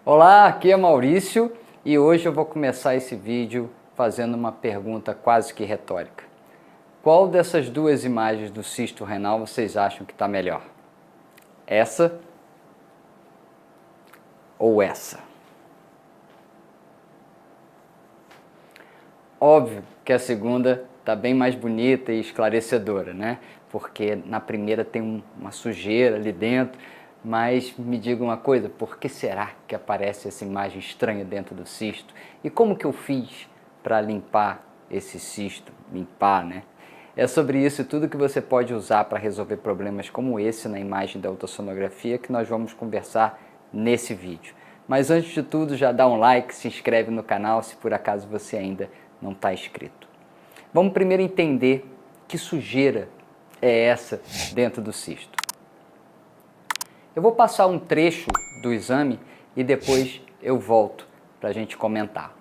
Olá, aqui é Maurício e hoje eu vou começar esse vídeo fazendo uma pergunta quase que retórica. Qual dessas duas imagens do cisto renal vocês acham que está melhor? Essa ou essa? Óbvio que a segunda está bem mais bonita e esclarecedora, né? Porque na primeira tem uma sujeira ali dentro, mas me diga uma coisa, por que será que aparece essa imagem estranha dentro do cisto? E como que eu fiz para limpar esse cisto? Limpar, né? É sobre isso tudo que você pode usar para resolver problemas como esse na imagem da ultrassonografia que nós vamos conversar nesse vídeo. Mas antes de tudo, já dá um like, se inscreve no canal se por acaso você ainda não está inscrito. Vamos primeiro entender que sujeira é essa dentro do cisto. Eu vou passar um trecho do exame e depois eu volto para a gente comentar.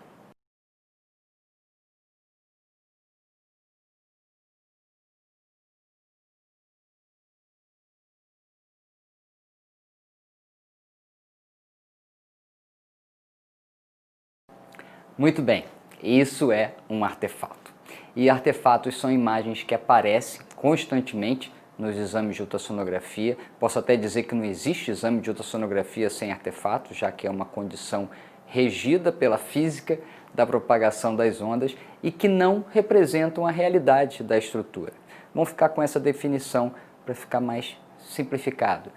Muito bem, isso é um artefato. E artefatos são imagens que aparecem constantemente nos exames de ultrassonografia. Posso até dizer que não existe exame de ultrassonografia sem artefatos, já que é uma condição regida pela física da propagação das ondas e que não representam a realidade da estrutura. Vamos ficar com essa definição para ficar mais simplificado.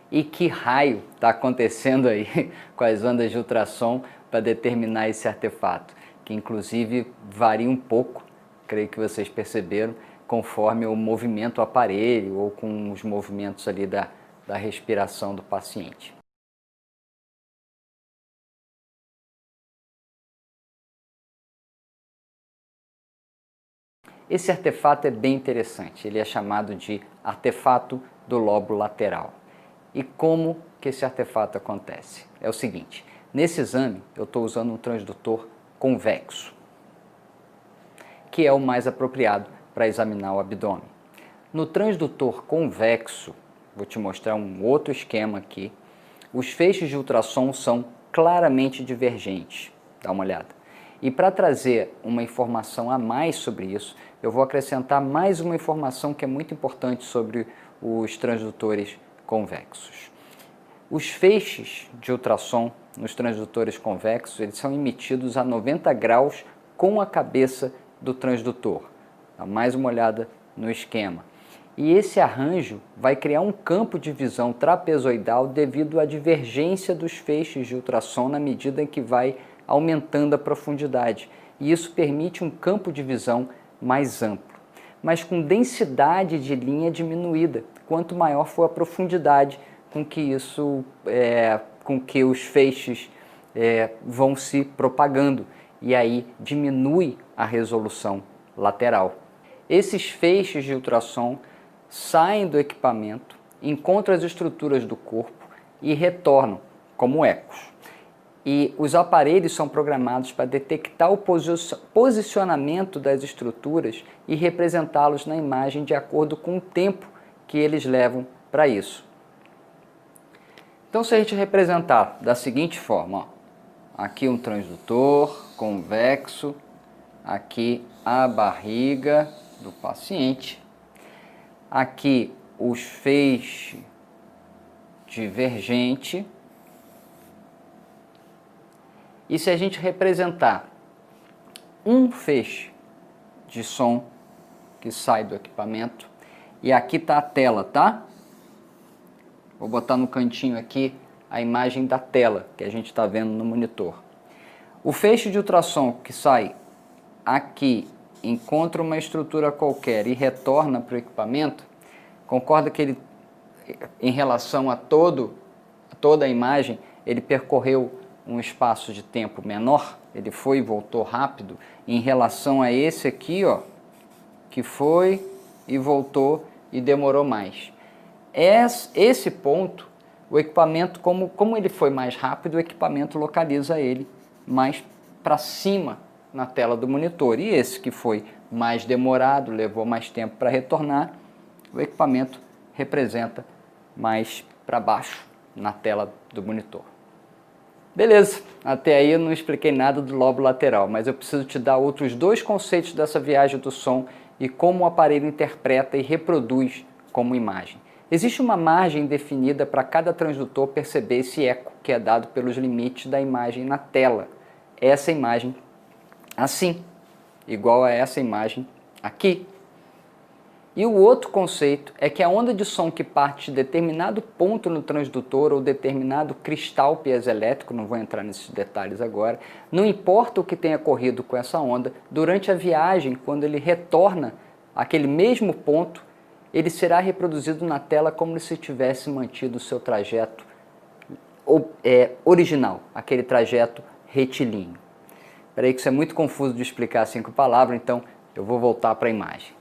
E que raio está acontecendo aí com as ondas de ultrassom para determinar esse artefato, que inclusive varia um pouco, creio que vocês perceberam, conforme o movimento do aparelho ou com os movimentos ali da respiração do paciente. Esse artefato é bem interessante, ele é chamado de artefato do lobo lateral. E como que esse artefato acontece? É o seguinte, nesse exame eu estou usando um transdutor convexo, que é o mais apropriado para examinar o abdômen. No transdutor convexo, vou te mostrar um outro esquema aqui, os feixes de ultrassom são claramente divergentes, dá uma olhada. E para trazer uma informação a mais sobre isso, eu vou acrescentar mais uma informação que é muito importante sobre os transdutores convexos. Os feixes de ultrassom nos transdutores convexos, eles são emitidos a 90 graus com a cabeça do transdutor. Dá mais uma olhada no esquema. E esse arranjo vai criar um campo de visão trapezoidal devido à divergência dos feixes de ultrassom na medida em que vai aumentando a profundidade. E isso permite um campo de visão mais amplo, mas com densidade de linha diminuída, quanto maior for a profundidade com que os feixes vão se propagando, e aí diminui a resolução lateral. Esses feixes de ultrassom saem do equipamento, encontram as estruturas do corpo e retornam como ecos. E os aparelhos são programados para detectar o posicionamento das estruturas e representá-los na imagem de acordo com o tempo que eles levam para isso. Então, se a gente representar da seguinte forma, ó, aqui um transdutor convexo, aqui a barriga do paciente, aqui os feixes divergente. E se a gente representar um feixe de som que sai do equipamento, e aqui está a tela, tá? Vou botar no cantinho aqui a imagem da tela que a gente está vendo no monitor. O feixe de ultrassom que sai aqui, encontra uma estrutura qualquer e retorna para o equipamento, concorda que ele, em relação a toda a imagem, ele percorreu um espaço de tempo menor, ele foi e voltou rápido, em relação a esse aqui, ó, que foi e voltou e demorou mais. Esse ponto, o equipamento, como ele foi mais rápido, o equipamento localiza ele mais para cima na tela do monitor. E esse que foi mais demorado, levou mais tempo para retornar, o equipamento representa mais para baixo na tela do monitor. Beleza, até aí eu não expliquei nada do lobo lateral, mas eu preciso te dar outros dois conceitos dessa viagem do som e como o aparelho interpreta e reproduz como imagem. Existe uma margem definida para cada transdutor perceber esse eco que é dado pelos limites da imagem na tela. Essa imagem assim, igual a essa imagem aqui. E o outro conceito é que a onda de som que parte de determinado ponto no transdutor ou determinado cristal piezoelétrico, não vou entrar nesses detalhes agora, não importa o que tenha ocorrido com essa onda, durante a viagem, quando ele retorna àquele mesmo ponto, ele será reproduzido na tela como se tivesse mantido o seu trajeto original, aquele trajeto retilíneo. Espera aí que isso é muito confuso de explicar assim com palavras, então eu vou voltar para a imagem.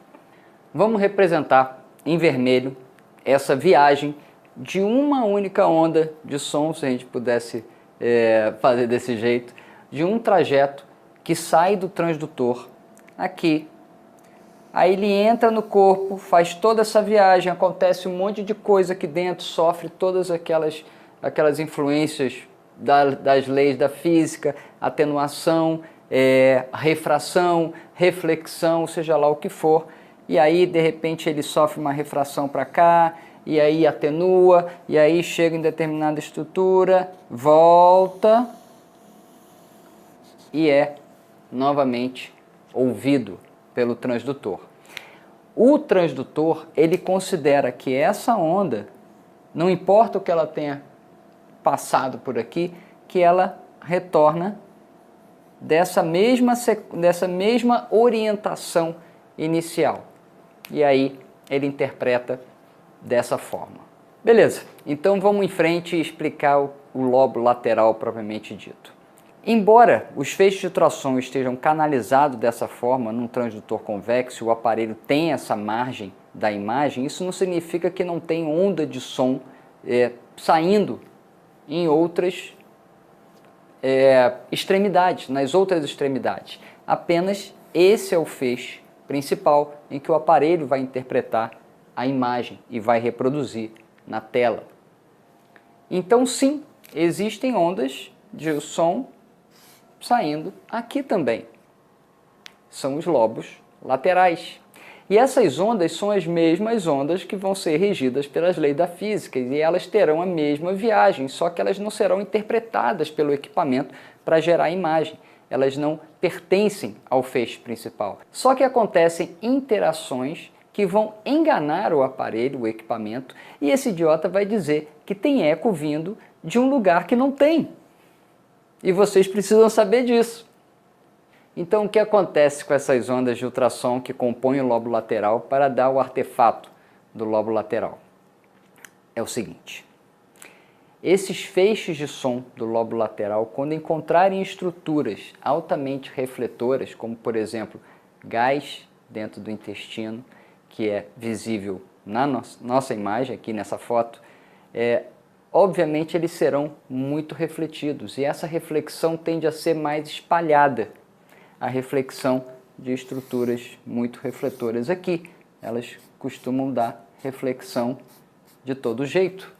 Vamos representar em vermelho essa viagem de uma única onda de som, se a gente pudesse fazer desse jeito, de um trajeto que sai do transdutor aqui. Aí ele entra no corpo, faz toda essa viagem, acontece um monte de coisa aqui dentro, sofre todas aquelas influências das leis da física, atenuação, refração, reflexão, seja lá o que for. E aí, de repente, ele sofre uma refração para cá, e aí atenua, e aí chega em determinada estrutura, volta e é novamente ouvido pelo transdutor. O transdutor, ele considera que essa onda, não importa o que ela tenha passado por aqui, que ela retorna dessa mesma orientação inicial. E aí ele interpreta dessa forma. Beleza, então vamos em frente e explicar o lobo lateral propriamente dito. Embora os feixes de ultrassom estejam canalizados dessa forma num transdutor convexo, o aparelho tem essa margem da imagem, isso não significa que não tem onda de som saindo em outras extremidades, nas outras extremidades. Apenas esse é o feixe principal em que o aparelho vai interpretar a imagem e vai reproduzir na tela. Então sim, existem ondas de som saindo aqui também. São os lobos laterais. E essas ondas são as mesmas ondas que vão ser regidas pelas leis da física e elas terão a mesma viagem, só que elas não serão interpretadas pelo equipamento para gerar imagem. Elas não pertencem ao feixe principal. Só que acontecem interações que vão enganar o aparelho, o equipamento, e esse idiota vai dizer que tem eco vindo de um lugar que não tem. E vocês precisam saber disso. Então o que acontece com essas ondas de ultrassom que compõem o lobo lateral para dar o artefato do lobo lateral? É o seguinte. Esses feixes de som do lobo lateral, quando encontrarem estruturas altamente refletoras, como por exemplo gás dentro do intestino, que é visível na nossa imagem aqui nessa foto, obviamente eles serão muito refletidos e essa reflexão tende a ser mais espalhada. A reflexão de estruturas muito refletoras aqui, elas costumam dar reflexão de todo jeito,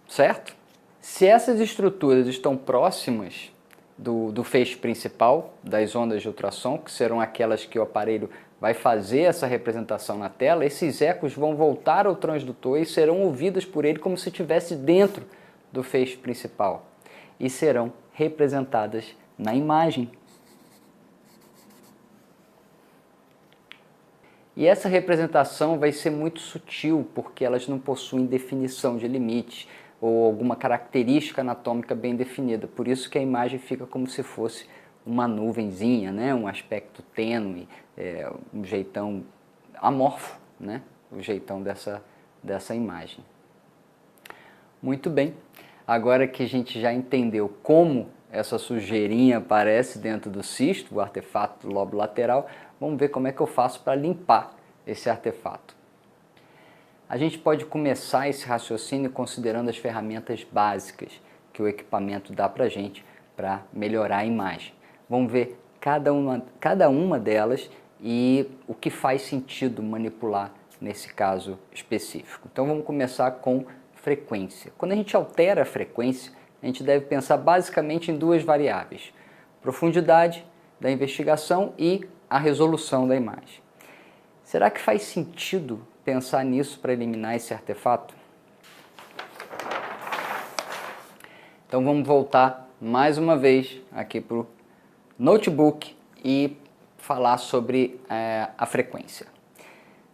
certo? Se essas estruturas estão próximas do feixe principal, das ondas de ultrassom, que serão aquelas que o aparelho vai fazer essa representação na tela, esses ecos vão voltar ao transdutor e serão ouvidos por ele como se estivesse dentro do feixe principal e serão representadas na imagem. E essa representação vai ser muito sutil, porque elas não possuem definição de limites ou alguma característica anatômica bem definida. Por isso que a imagem fica como se fosse uma nuvenzinha, né? Um aspecto tênue, um jeitão amorfo, né? O jeitão dessa imagem. Muito bem, agora que a gente já entendeu como essa sujeirinha aparece dentro do cisto, o artefato do lobo lateral, vamos ver como é que eu faço para limpar esse artefato. A gente pode começar esse raciocínio considerando as ferramentas básicas que o equipamento dá para a gente para melhorar a imagem. Vamos ver cada uma delas e o que faz sentido manipular nesse caso específico. Então vamos começar com frequência. Quando a gente altera a frequência, a gente deve pensar basicamente em duas variáveis: profundidade da investigação e a resolução da imagem. Será que faz sentido pensar nisso para eliminar esse artefato? Então vamos voltar mais uma vez aqui para o notebook e falar sobre a frequência.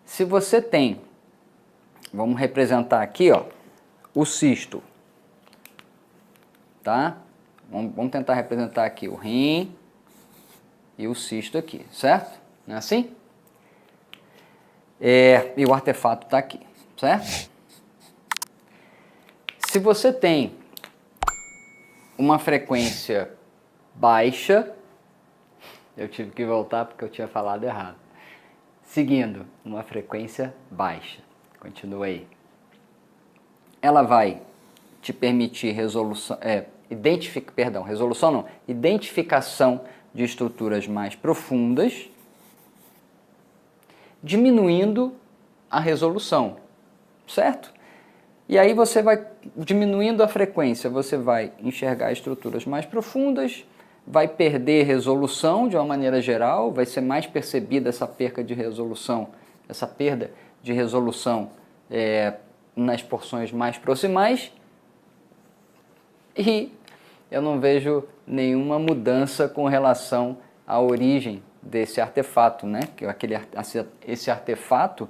Se você tem, vamos representar aqui, ó, o cisto, tá? Vamos tentar representar aqui o rim e o cisto aqui, certo? Não é assim? E o artefato está aqui, certo? Se você tem uma frequência baixa, eu tive que voltar porque eu tinha falado errado. Seguindo, uma frequência baixa, continua aí. Ela vai te permitir identificação de estruturas mais profundas, diminuindo a resolução, certo? E aí você vai diminuindo a frequência, você vai enxergar estruturas mais profundas, vai perder resolução de uma maneira geral, vai ser mais percebida essa perda de resolução nas porções mais proximais, e eu não vejo nenhuma mudança com relação à origem desse artefato, né? Esse artefato,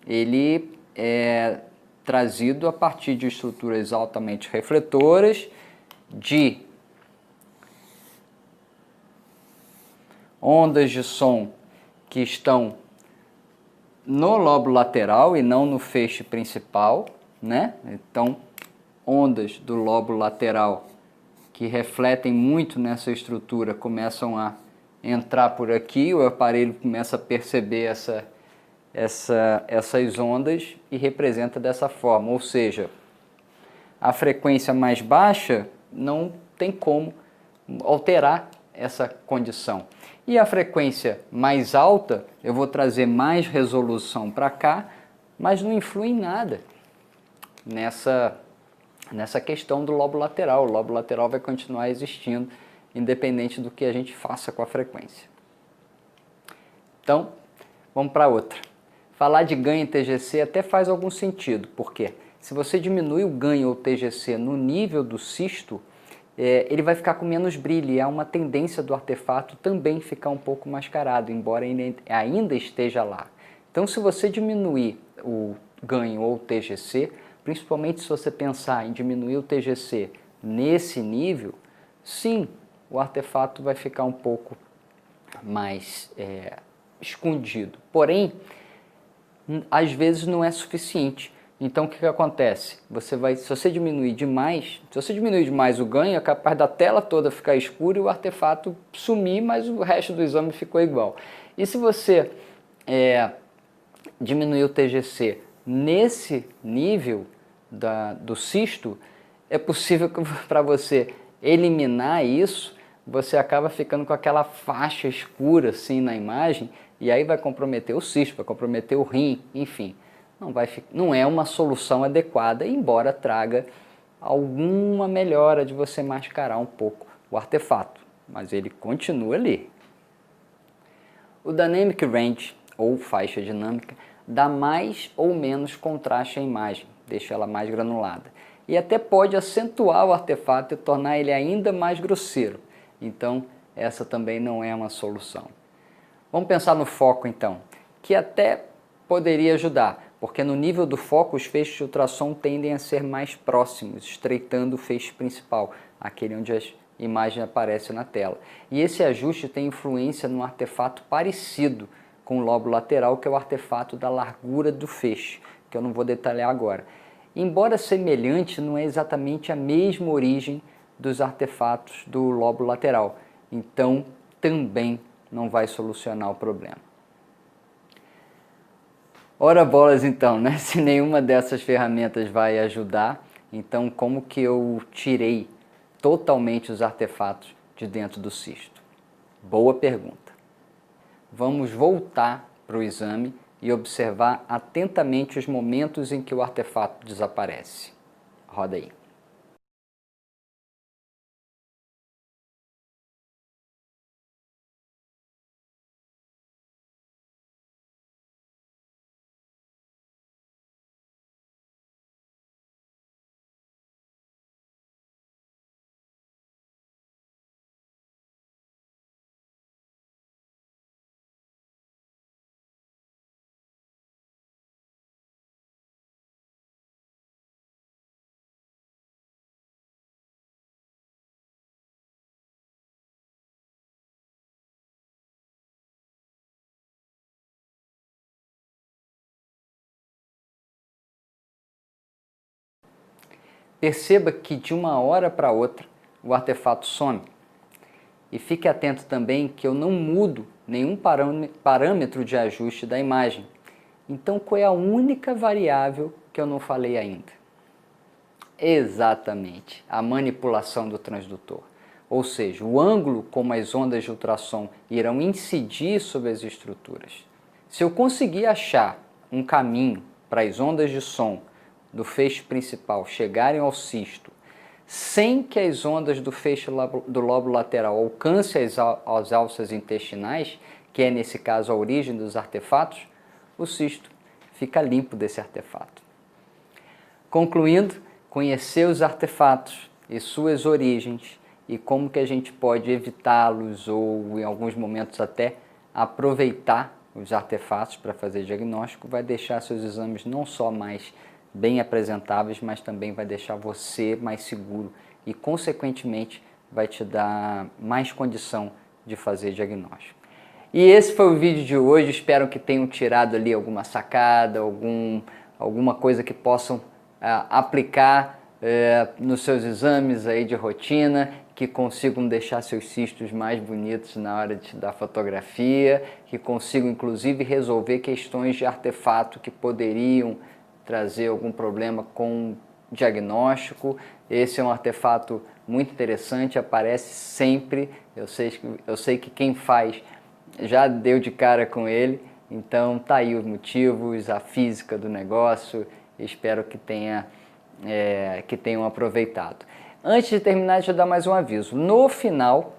ele é trazido a partir de estruturas altamente refletoras, de ondas de som que estão no lobo lateral e não no feixe principal, né? Então, ondas do lobo lateral que refletem muito nessa estrutura começam a entrar por aqui, o aparelho começa a perceber essas ondas e representa dessa forma, ou seja, a frequência mais baixa não tem como alterar essa condição. E a frequência mais alta, eu vou trazer mais resolução para cá, mas não influi em nada nessa questão do lobo lateral. O lobo lateral vai continuar existindo, independente do que a gente faça com a frequência. Então, vamos para outra. Falar de ganho em TGC até faz algum sentido, porque se você diminui o ganho ou TGC no nível do cisto, ele vai ficar com menos brilho, e há uma tendência do artefato também ficar um pouco mascarado, embora ainda esteja lá. Então, se você diminuir o ganho ou TGC, principalmente se você pensar em diminuir o TGC nesse nível, sim, o artefato vai ficar um pouco mais escondido. Porém, às vezes não é suficiente. Então o que acontece? Se você diminuir demais o ganho, é capaz da tela toda ficar escura e o artefato sumir, mas o resto do exame ficou igual. E se você diminuir o TGC nesse nível do cisto, é possível que para você eliminar isso, você acaba ficando com aquela faixa escura assim na imagem, e aí vai comprometer o cisto, vai comprometer o rim, enfim. Não é uma solução adequada, embora traga alguma melhora de você mascarar um pouco o artefato, mas ele continua ali. O Dynamic Range, ou faixa dinâmica, dá mais ou menos contraste à imagem, deixa ela mais granulada. E até pode acentuar o artefato e tornar ele ainda mais grosseiro. Então, essa também não é uma solução. Vamos pensar no foco, então, que até poderia ajudar, porque no nível do foco os feixes de ultrassom tendem a ser mais próximos, estreitando o feixe principal, aquele onde as imagens aparecem na tela. E esse ajuste tem influência num artefato parecido com o lobo lateral, que é o artefato da largura do feixe, que eu não vou detalhar agora. Embora semelhante, não é exatamente a mesma origem dos artefatos do lobo lateral, então também não vai solucionar o problema. Ora bolas então, né? Se nenhuma dessas ferramentas vai ajudar, então como que eu tirei totalmente os artefatos de dentro do cisto? Boa pergunta. Vamos voltar para o exame e observar atentamente os momentos em que o artefato desaparece. Roda aí. perceba que de uma hora para outra o artefato some. E fique atento também que eu não mudo nenhum parâmetro de ajuste da imagem. Então, qual é a única variável que eu não falei ainda? Exatamente, a manipulação do transdutor. Ou seja, o ângulo como as ondas de ultrassom irão incidir sobre as estruturas. Se eu conseguir achar um caminho para as ondas de som do feixe principal chegarem ao cisto, sem que as ondas do feixe do lobo lateral alcancem as alças intestinais, que é nesse caso a origem dos artefatos, o cisto fica limpo desse artefato. Concluindo, conhecer os artefatos e suas origens e como que a gente pode evitá-los ou em alguns momentos até aproveitar os artefatos para fazer diagnóstico vai deixar seus exames não só mais bem apresentáveis, mas também vai deixar você mais seguro e, consequentemente, vai te dar mais condição de fazer diagnóstico. E esse foi o vídeo de hoje, espero que tenham tirado ali alguma sacada, alguma coisa que possam aplicar nos seus exames aí de rotina, que consigam deixar seus cistos mais bonitos na hora de dar fotografia, que consigam inclusive resolver questões de artefato que poderiam trazer algum problema com diagnóstico. Esse é um artefato muito interessante, aparece sempre, eu sei que quem faz já deu de cara com ele, então tá aí os motivos, a física do negócio, espero que tenham aproveitado. Antes de terminar, deixa eu dar mais um aviso. No final,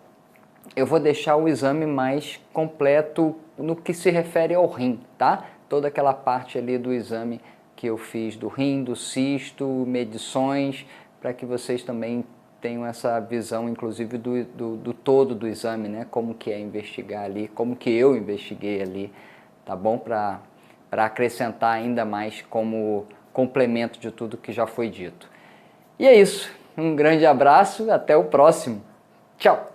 eu vou deixar o exame mais completo no que se refere ao rim, tá? Toda aquela parte ali do exame que eu fiz do rim, do cisto, medições, para que vocês também tenham essa visão, inclusive, do todo do exame, né? Como que é investigar ali, como que eu investiguei ali, tá bom? Para acrescentar ainda mais como complemento de tudo que já foi dito. E é isso. Um grande abraço, até o próximo. Tchau!